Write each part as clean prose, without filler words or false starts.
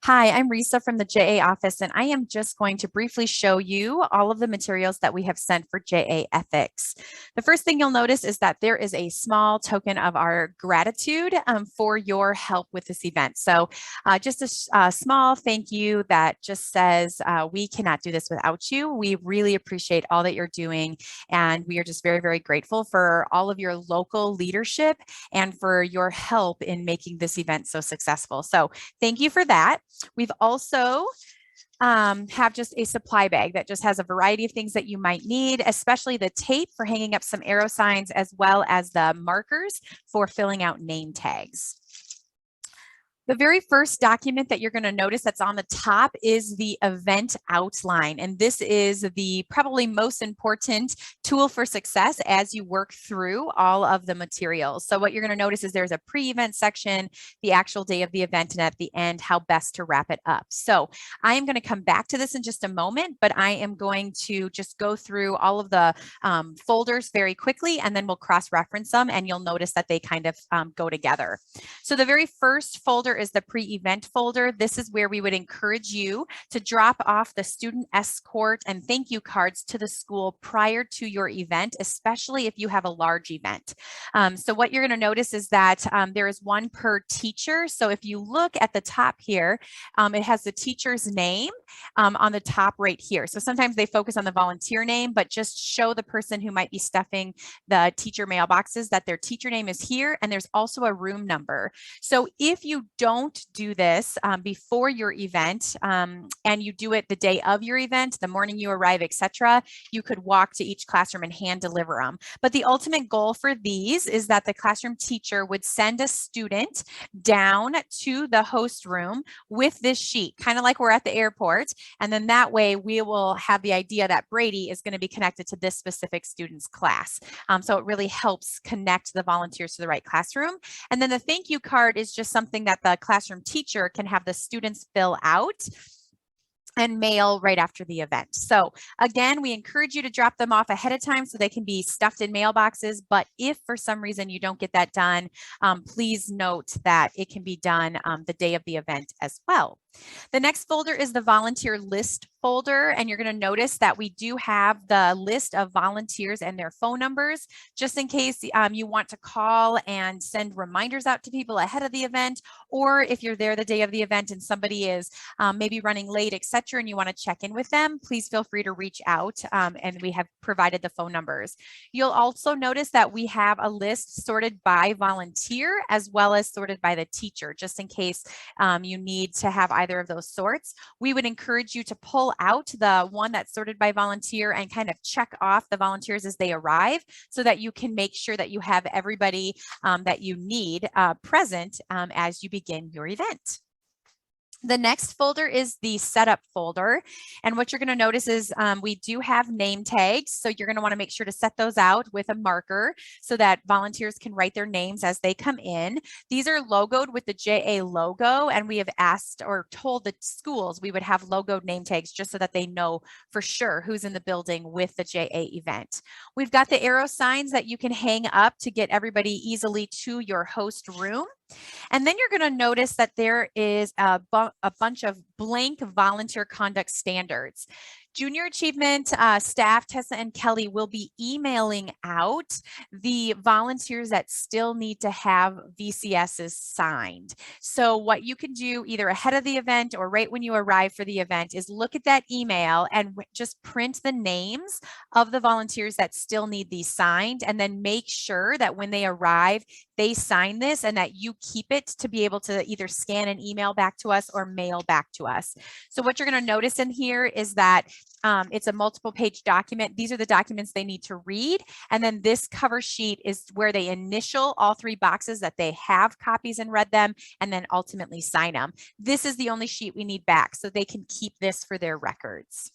Hi, I'm Risa from the JA office, and I am just going to briefly show you all of the materials that we have sent for JA Ethics. The first thing you'll notice is that there is a small token of our gratitude for your help with this event. So just a small thank you that just says, we cannot do this without you. We really appreciate all that you're doing, and we are just very, very grateful for all of your local leadership and for your help in making this event so successful. So thank you for that. We've also have just a supply bag that just has a variety of things that you might need, especially the tape for hanging up some arrow signs, as well as the markers for filling out name tags. The very first document that you're going to notice that's on the top is the event outline. And this is the probably most important tool for success as you work through all of the materials. So what you're going to notice is there's a pre-event section, the actual day of the event, and at the end, how best to wrap it up. So I am going to come back to this in just a moment, but I am going to just go through all of the folders very quickly, and then we'll cross-reference them, and you'll notice that they kind of go together. So the very first folder is the pre-event folder. This is where we would encourage you to drop off the student escort and thank you cards to the school prior to your event, especially if you have a large event. So what you're going to notice is that there is one per teacher. So if you look at the top here, it has the teacher's name on the top right here. So sometimes they focus on the volunteer name, but just show the person who might be stuffing the teacher mailboxes that their teacher name is here, and there's also a room number. So if you don't do this before your event and you do it the day of your event, the morning you arrive, etc., you could walk to each classroom and hand deliver them. But the ultimate goal for these is that the classroom teacher would send a student down to the host room with this sheet, kind of like we're at the airport. And then that way we will have the idea that Brady is going to be connected to this specific student's class. So it really helps connect the volunteers to the right classroom. And then the thank you card is just something that the classroom teacher can have the students fill out and mail right after the event. So again, we encourage you to drop them off ahead of time so they can be stuffed in mailboxes. But if for some reason you don't get that done, please note that it can be done the day of the event as well. The next folder is the volunteer list folder, and you're going to notice that we do have the list of volunteers and their phone numbers, just in case you want to call and send reminders out to people ahead of the event, or if you're there the day of the event and somebody is maybe running late, etc., and you want to check in with them, please feel free to reach out, and we have provided the phone numbers. You'll also notice that we have a list sorted by volunteer as well as sorted by the teacher, just in case you need to have either of those sorts. We would encourage you to pull out the one that's sorted by volunteer and kind of check off the volunteers as they arrive so that you can make sure that you have everybody that you need present as you begin your event. The next folder is the setup folder. And what you're going to notice is we do have name tags. So you're going to want to make sure to set those out with a marker so that volunteers can write their names as they come in. These are logoed with the JA logo, and we have asked or told the schools we would have logoed name tags just so that they know for sure who's in the building with the JA event. We've got the arrow signs that you can hang up to get everybody easily to your host room. And then you're going to notice that there is a bunch of blank volunteer conduct standards. Junior Achievement staff, Tessa and Kelly, will be emailing out the volunteers that still need to have VCSs signed. So what you can do either ahead of the event or right when you arrive for the event is look at that email and just print the names of the volunteers that still need these signed, and then make sure that when they arrive, they sign this and that you keep it to be able to either scan and email back to us or mail back to us. So what you're going to notice in here is that it's a multiple page document. These are the documents they need to read. And then this cover sheet is where they initial all three boxes that they have copies and read them, and then ultimately sign them. This is the only sheet we need back so they can keep this for their records.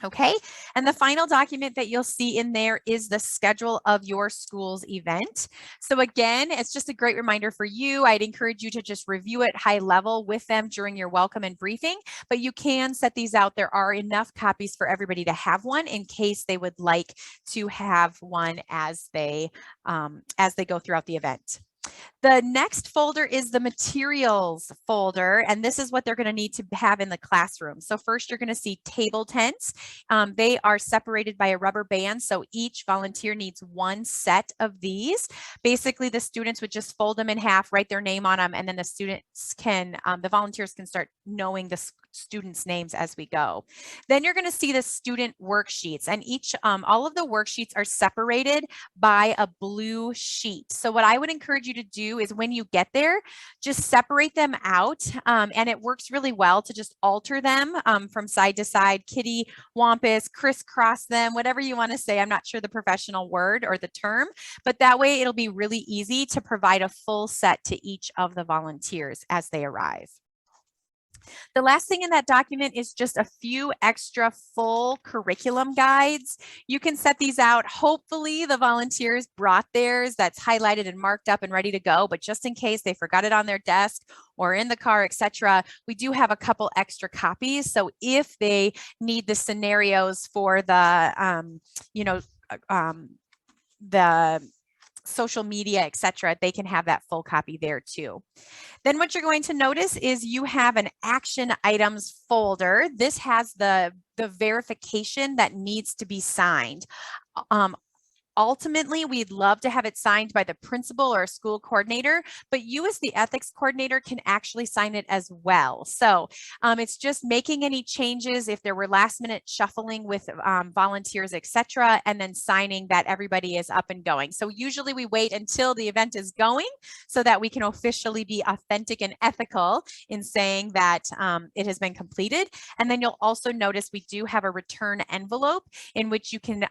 Okay, and the final document that you'll see in there is the schedule of your school's event. So again, it's just a great reminder for you. I'd encourage you to just review it high level with them during your welcome and briefing, but you can set these out. There are enough copies for everybody to have one in case they would like to have one as they go throughout the event. The next folder is the materials folder, and this is what they're going to need to have in the classroom. So first you're going to see table tents. They are separated by a rubber band, so each volunteer needs one set of these. Basically, the students would just fold them in half, write their name on them, and then the volunteers can start knowing the students' names as we go. Then you're going to see the student worksheets, and all of the worksheets are separated by a blue sheet. So what I would encourage you to do is when you get there, just separate them out. And it works really well to just alter them from side to side, kitty, wampus, crisscross them, whatever you want to say. I'm not sure the professional word or the term, but that way it'll be really easy to provide a full set to each of the volunteers as they arrive. The last thing in that document is just a few extra full curriculum guides. You can set these out. Hopefully the volunteers brought theirs that's highlighted and marked up and ready to go, but just in case they forgot it on their desk or in the car, etc., we do have a couple extra copies. So if they need the scenarios for the, the social media, etc., they can have that full copy there too. Then what you're going to notice is you have an action items folder. This has the verification that needs to be signed. Ultimately, we'd love to have it signed by the principal or school coordinator, but you as the ethics coordinator can actually sign it as well. So it's just making any changes if there were last minute shuffling with volunteers, etc., and then signing that everybody is up and going. So usually we wait until the event is going so that we can officially be authentic and ethical in saying that it has been completed. And then you'll also notice we do have a return envelope in which you can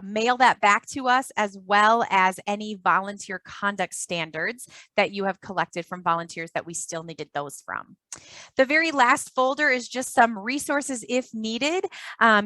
mail that back to us, as well as any volunteer conduct standards that you have collected from volunteers that we still needed those from. The very last folder is just some resources if needed.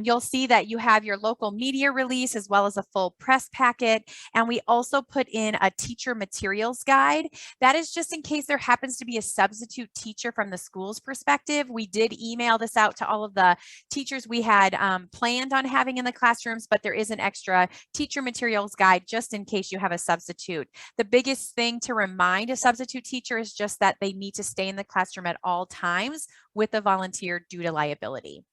You'll see that you have your local media release as well as a full press packet. And we also put in a teacher materials guide. That is just in case there happens to be a substitute teacher from the school's perspective. We did email this out to all of the teachers we had planned on having in the classrooms, but there is an extra teacher materials guide just in case you have a substitute. The biggest thing to remind a substitute teacher is just that they need to stay in the classroom at all times with a volunteer due to liability.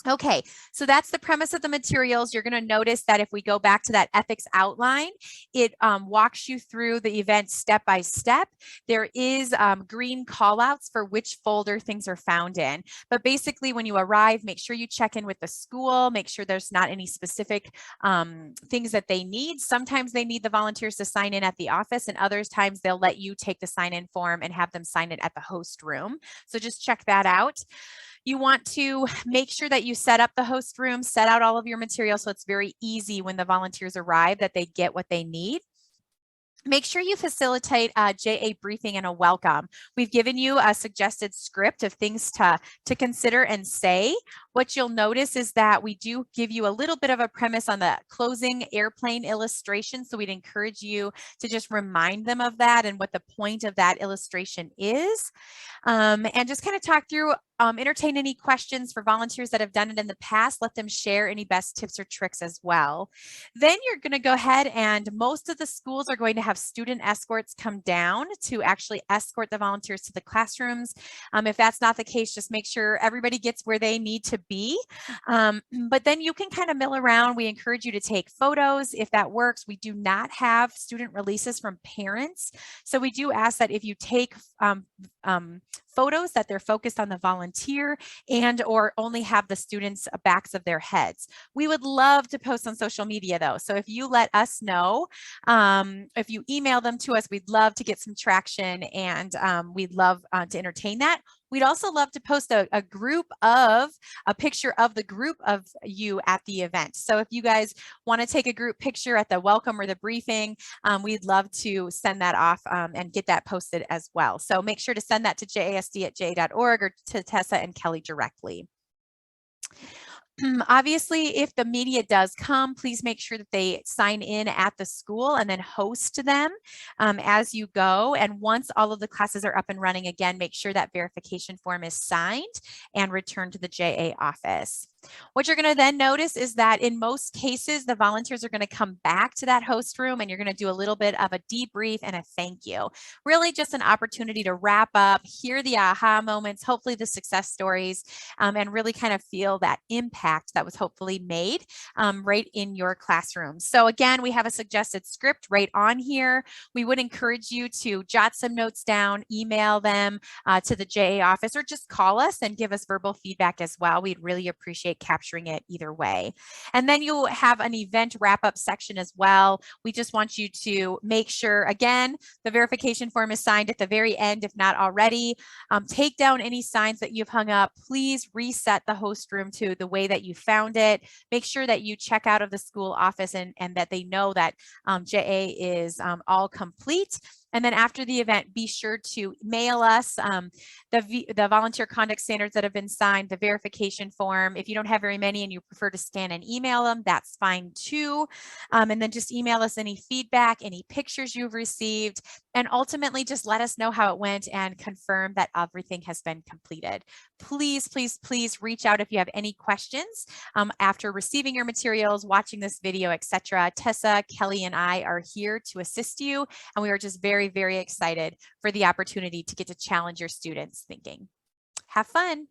Okay, so that's the premise of the materials. You're going to notice that if we go back to that ethics outline, it walks you through the event step by step. There is green callouts for which folder things are found in. But basically, when you arrive, make sure you check in with the school, make sure there's not any specific things that they need. Sometimes they need the volunteers to sign in at the office, and other times they'll let you take the sign-in form and have them sign it at the host room. So just check that out. You want to make sure that you set up the host room, set out all of your materials so it's very easy when the volunteers arrive that they get what they need. Make sure you facilitate a JA briefing and a welcome. We've given you a suggested script of things to consider and say. What you'll notice is that we do give you a little bit of a premise on the closing airplane illustration. So we'd encourage you to just remind them of that and what the point of that illustration is. And just kind of talk through, entertain any questions for volunteers that have done it in the past. Let them share any best tips or tricks as well. Then you're going to go ahead, and most of the schools are going to have student escorts come down to actually escort the volunteers to the classrooms. If that's not the case, just make sure everybody gets where they need to be. But then you can kind of mill around. We encourage you to take photos if that works. We do not have student releases from parents. So we do ask that if you take photos, that they're focused on the volunteer and or only have the students' backs of their heads. We would love to post on social media though. So if you let us know, if you email them to us, we'd love to get some traction, and we'd love to entertain that. We'd also love to post a picture of the group of you at the event. So if you guys want to take a group picture at the welcome or the briefing, we'd love to send that off and get that posted as well. So make sure to send that to jasd@ja.org or to Tessa and Kelly directly. Obviously, if the media does come, please make sure that they sign in at the school and then host them as you go. And once all of the classes are up and running again, make sure that verification form is signed and returned to the JA office. What you're going to then notice is that in most cases, the volunteers are going to come back to that host room and you're going to do a little bit of a debrief and a thank you. Really just an opportunity to wrap up, hear the aha moments, hopefully the success stories, and really kind of feel that impact that was hopefully made right in your classroom. So again, we have a suggested script right on here. We would encourage you to jot some notes down, email them to the JA office, or just call us and give us verbal feedback as well. We'd really appreciate capturing it either way. And then you'll have an event wrap-up section as well. We just want you to make sure, again, the verification form is signed at the very end, if not already. Take down any signs that you've hung up. Please reset the host room to the way that you found it. Make sure that you check out of the school office and that they know that JA is all complete. And then after the event, be sure to mail us the volunteer conduct standards that have been signed, the verification form. If you don't have very many and you prefer to scan and email them, that's fine too. And then just email us any feedback, any pictures you've received, and ultimately just let us know how it went and confirm that everything has been completed. Please, please, please reach out if you have any questions after receiving your materials, watching this video, etc. Tessa, Kelly, and I are here to assist you, and we are just very, very excited for the opportunity to get to challenge your students' thinking. Have fun.